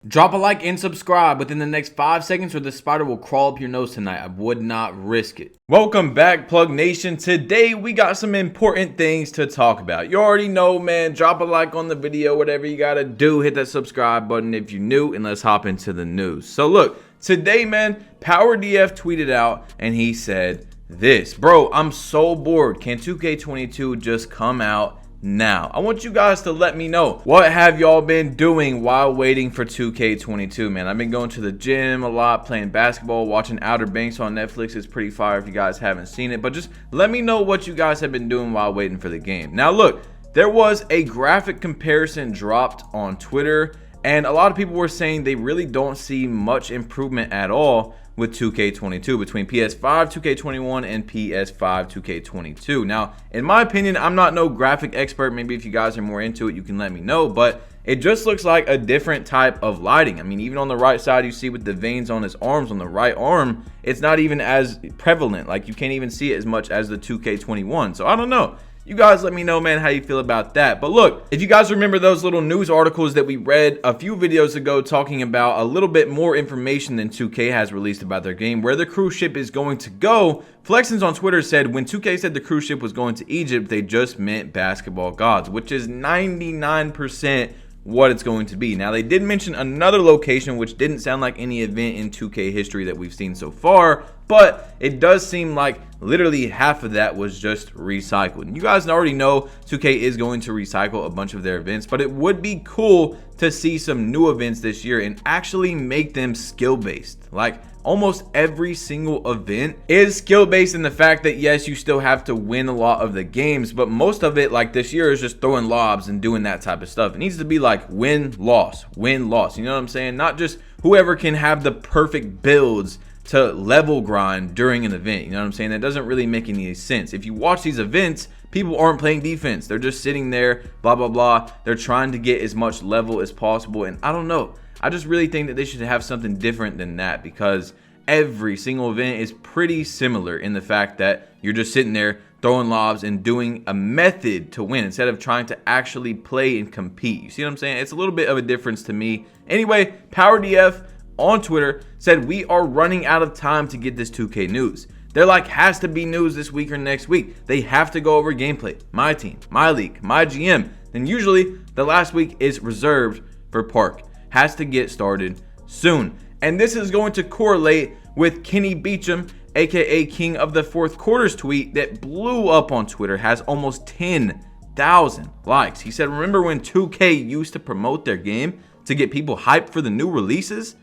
Drop a like and subscribe within the next 5 seconds or the spider will crawl up your nose tonight. I would not risk it. Welcome back, Plug Nation. Today we got some important things to talk about. You already know, man. Drop a like on the video, whatever you gotta do. Hit that subscribe button if you're new, and let's hop into the news. So look, today, man, PowerDF tweeted out and he said this. Bro, I'm so bored. Can 2K22 just come out now? I want you guys to let me know, what have y'all been doing while waiting for 2K22, man? I've been going to the gym a lot, playing basketball, watching Outer Banks on Netflix. It's pretty fire if you guys haven't seen it, but just let me know what you guys have been doing while waiting for the game. Now look, there was a graphic comparison dropped on Twitter, and a lot of people were saying they really don't see much improvement at all with 2K22 between PS5 2K21 and PS5 2K22. Now, in my opinion, I'm not no graphic expert. Maybe if you guys are more into it, you can let me know, but it just looks like a different type of lighting. I mean, even on the right side, you see with the veins on his arms, on the right arm, it's not even as prevalent. Like, you can't even see it as much as the 2K21. So I don't know. You guys let me know, man, how you feel about that. But look, if you guys remember those little news articles that we read a few videos ago talking about a little bit more information than 2K has released about their game, where the cruise ship is going to go, Flexins on Twitter said when 2K said the cruise ship was going to Egypt, they just meant Basketball Gods, which is 99% what it's going to be. Now, they did mention another location, which didn't sound like any event in 2K history that we've seen so far, but it does seem like literally half of that was just recycled. And you guys already know 2K is going to recycle a bunch of their events, but it would be cool to see some new events this year and actually make them skill-based. Like, almost every single event is skill-based in the fact that, yes, you still have to win a lot of the games, but most of it, like this year, is just throwing lobs and doing that type of stuff. It needs to be like win, loss, win, loss. You know what I'm saying? Not just whoever can have the perfect builds to level grind during an event. You know what I'm saying? That doesn't really make any sense. If you watch these events, people aren't playing defense. They're just sitting there, blah, blah, blah. They're trying to get as much level as possible. And I don't know. I just really think that they should have something different than that, because every single event is pretty similar in the fact that you're just sitting there throwing lobs and doing a method to win instead of trying to actually play and compete. You see what I'm saying? It's a little bit of a difference to me. Anyway, PowerDF on Twitter said we are running out of time to get this 2K news. They're like, has to be news this week or next week. They have to go over gameplay, my team, my league, my GM. Then usually the last week is reserved for Park. Has to get started soon. And this is going to correlate with Kenny Beecham, aka King of the Fourth Quarters tweet that blew up on Twitter, has almost 10,000 likes. He said, remember when 2K used to promote their game to get people hyped for the new releases?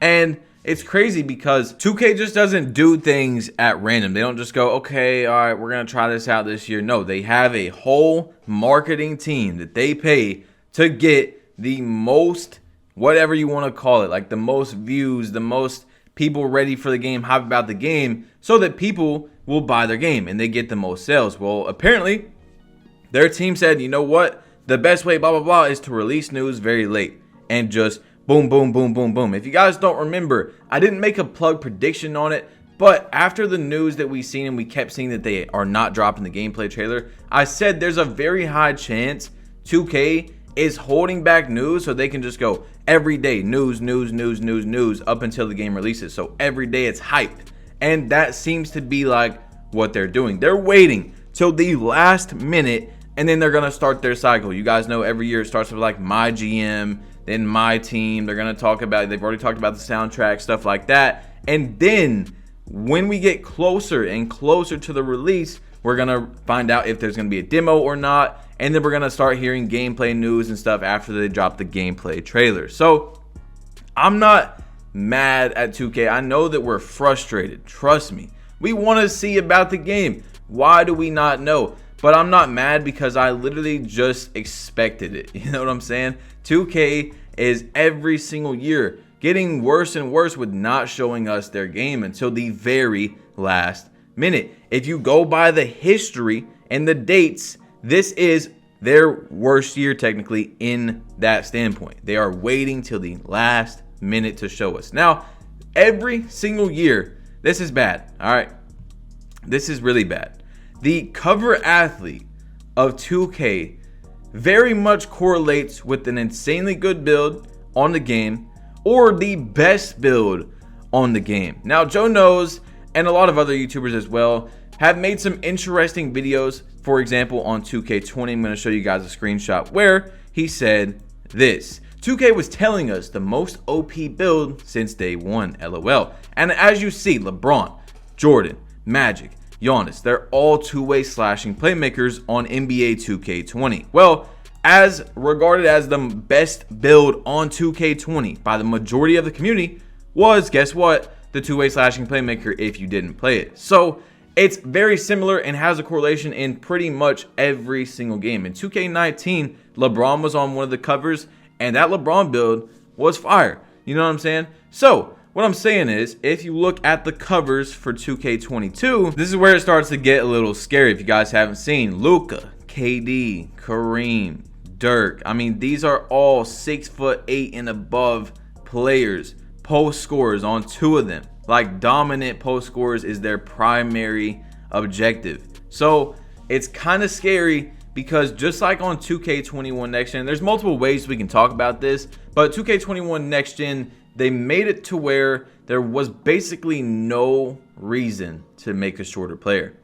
And it's crazy because 2K just doesn't do things at random. They don't just go, okay, all right, we're going to try this out this year. No, they have a whole marketing team that they pay to get the most, whatever you want to call it, like the most views, the most people ready for the game, hype about the game, so that people will buy their game and they get the most sales. Well, apparently their team said, you know what? The best way, blah, blah, blah, is to release news very late and just boom, boom, boom, boom, boom. If you guys don't remember, I didn't make a plug prediction on it, but after the news that we seen and we kept seeing that they are not dropping the gameplay trailer, I said there's a very high chance 2K is holding back news so they can just go every day news, news, news, news, news up until the game releases. So every day it's hyped. And that seems to be like what they're doing. They're waiting till the last minute and then they're going to start their cycle. You guys know every year it starts with like my GM, then my team. They're going to talk about, they've already talked about the soundtrack, stuff like that. And then when we get closer and closer to the release, we're going to find out if there's going to be a demo or not. And then we're going to start hearing gameplay news and stuff after they drop the gameplay trailer. So I'm not mad at 2K. I know that we're frustrated. Trust me. We want to see about the game. Why do we not know? But I'm not mad because I literally just expected it. You know what I'm saying? 2K is every single year getting worse and worse with not showing us their game until the very last minute. If you go by the history and the dates, this is their worst year technically in that standpoint. They are waiting till the last minute to show us. Now, every single year, this is bad. All right. This is really bad. The cover athlete of 2K very much correlates with an insanely good build on the game or the best build on the game. Now, Joe Knows and a lot of other YouTubers as well have made some interesting videos. For example, on 2K20, I'm going to show you guys a screenshot where he said this. 2K was telling us the most OP build since day one, LOL. And as you see, LeBron, Jordan, Magic, Giannis, they're all two-way slashing playmakers on NBA 2K20. Well, as regarded as the best build on 2K20 by the majority of the community was, guess what? The two-way slashing playmaker if you didn't play it. So it's very similar and has a correlation in pretty much every single game. In 2K19, LeBron was on one of the covers, and that LeBron build was fire. You know what I'm saying? So what I'm saying is, if you look at the covers for 2K22, this is where it starts to get a little scary. If you guys haven't seen, Luka, KD, Kareem, Dirk. I mean, these are all 6'8" and above players, post scorers on two of them. Like, dominant post scorers is their primary objective. So it's kind of scary because just like on 2K21 Next Gen, there's multiple ways we can talk about this, but 2K21 Next Gen, they made it to where there was basically no reason to make a shorter player.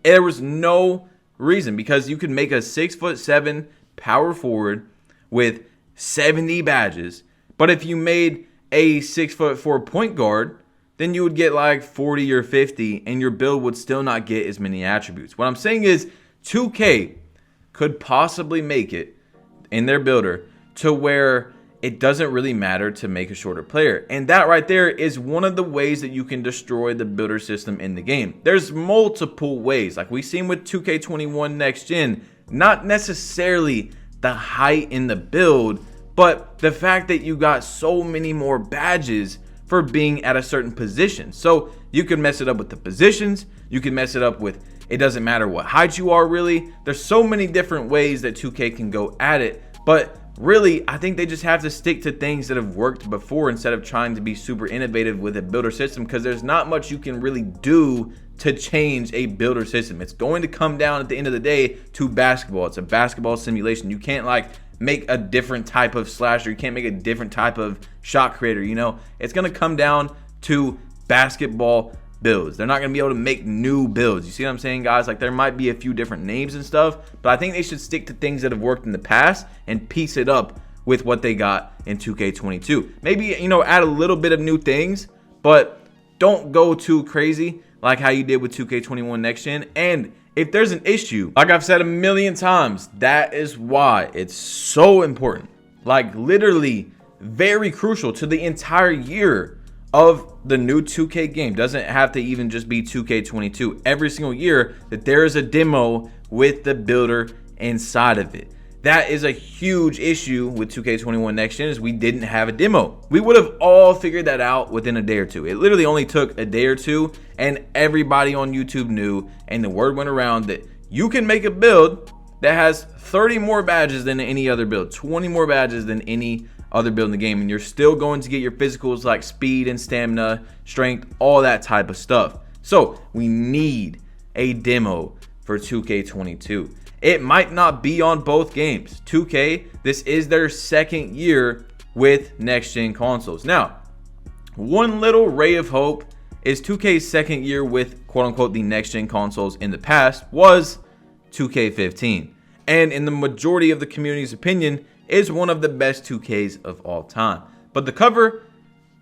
There was no reason because you could make a 6'7" power forward with 70 badges, but if you made a 6'4" point guard, then you would get like 40 or 50 and your build would still not get as many attributes. What I'm saying is 2K could possibly make it in their builder to where it doesn't really matter to make a shorter player. And that right there is one of the ways that you can destroy the builder system in the game. There's multiple ways, like we've seen with 2K21 Next Gen, not necessarily the height in the build, but the fact that you got so many more badges for being at a certain position. So you can mess it up with the positions, you can mess it up with, it doesn't matter what height you are really. There's so many different ways that 2K can go at it, but really, I think they just have to stick to things that have worked before instead of trying to be super innovative with a builder system, because there's not much you can really do to change a builder system. It's going to come down at the end of the day to basketball. It's a basketball simulation. You can't like make a different type of slasher. You can't make a different type of shot creator. You know, it's going to come down to basketball builds. They're not going to be able to make new builds. You see what I'm saying, guys? Like, there might be a few different names and stuff, but I think they should stick to things that have worked in the past and piece it up with what they got in 2K22. Maybe, you know, add a little bit of new things, but don't go too crazy like how you did with 2K21 Next Gen. And if there's an issue, like I've said a million times, that is why it's so important, like literally very crucial to the entire year of the new 2K game. Doesn't have to even just be 2K22. Every single year that there is a demo with the builder inside of it. That is a huge issue with 2K21 Next Gen, is we didn't have a demo. We would have all figured that out within a day or two. It literally only took a day or two, and everybody on YouTube knew, and the word went around that you can make a build that has 30 more badges than any other build, 20 more badges than any other build in the game, and you're still going to get your physicals like speed and stamina, strength, all that type of stuff. So we need a demo for 2K22. It might not be on both games. 2K, this is their second year with next-gen consoles. Now, one little ray of hope is 2K's second year with quote-unquote the next-gen consoles in the past was 2K15. And in the majority of the community's opinion, is one of the best 2Ks of all time. But the cover,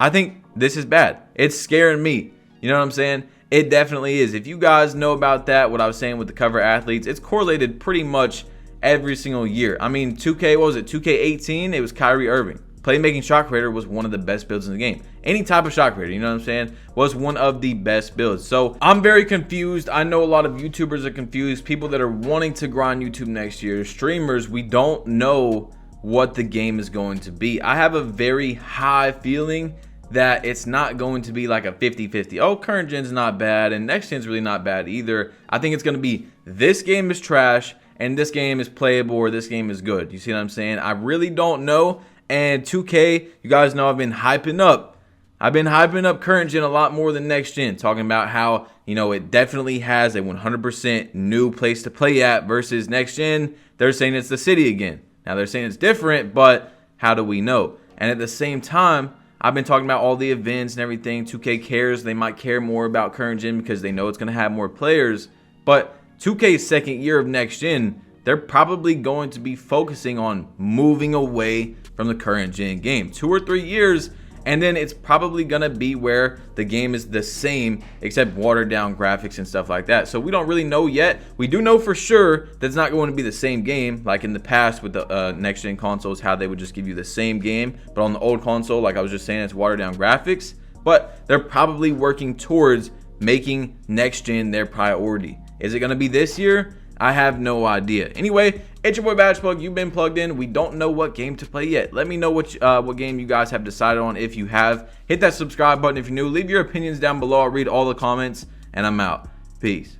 I think this is bad. It's scaring me. You know what I'm saying? It definitely is. If you guys know about that, what I was saying with the cover athletes, it's correlated pretty much every single year. I mean, 2K, what was it? 2K18, it was Kyrie Irving. Playmaking shot creator was one of the best builds in the game. Any type of shot creator, you know what I'm saying, was one of the best builds. So I'm very confused. I know a lot of YouTubers are confused. People that are wanting to grind YouTube next year, streamers, we don't know what the game is going to be. I have a very high feeling that it's not going to be like a 50-50. Oh, current gen's not bad and next gen's really not bad either. I think it's going to be this game is trash and this game is playable or this game is good. You see what I'm saying? I really don't know. And 2K, you guys know I've been hyping up current gen a lot more than next gen, talking about how, you know, it definitely has a 100% new place to play at versus next gen. They're saying it's the city again. Now they're saying it's different, but how do we know? And at the same time, I've been talking about all the events and everything. 2K cares. They might care more about current gen because they know it's going to have more players. But 2K's second year of next gen, they're probably going to be focusing on moving away from the current gen game. 2 or 3 years, and then it's probably gonna be where the game is the same except watered down graphics and stuff like that. So we don't really know yet. We do know for sure that it's not going to be the same game like in the past with the next gen consoles, how they would just give you the same game, but on the old console, like I was just saying, it's watered down graphics. But they're probably working towards making next gen their priority. Is it gonna be this year? I have no idea. Anyway, it's your boy BadgePlug. You've been plugged in. We don't know what game to play yet. Let me know what game you guys have decided on. If you have, hit that subscribe button if you're new. Leave your opinions down below. I'll read all the comments, and I'm out. Peace.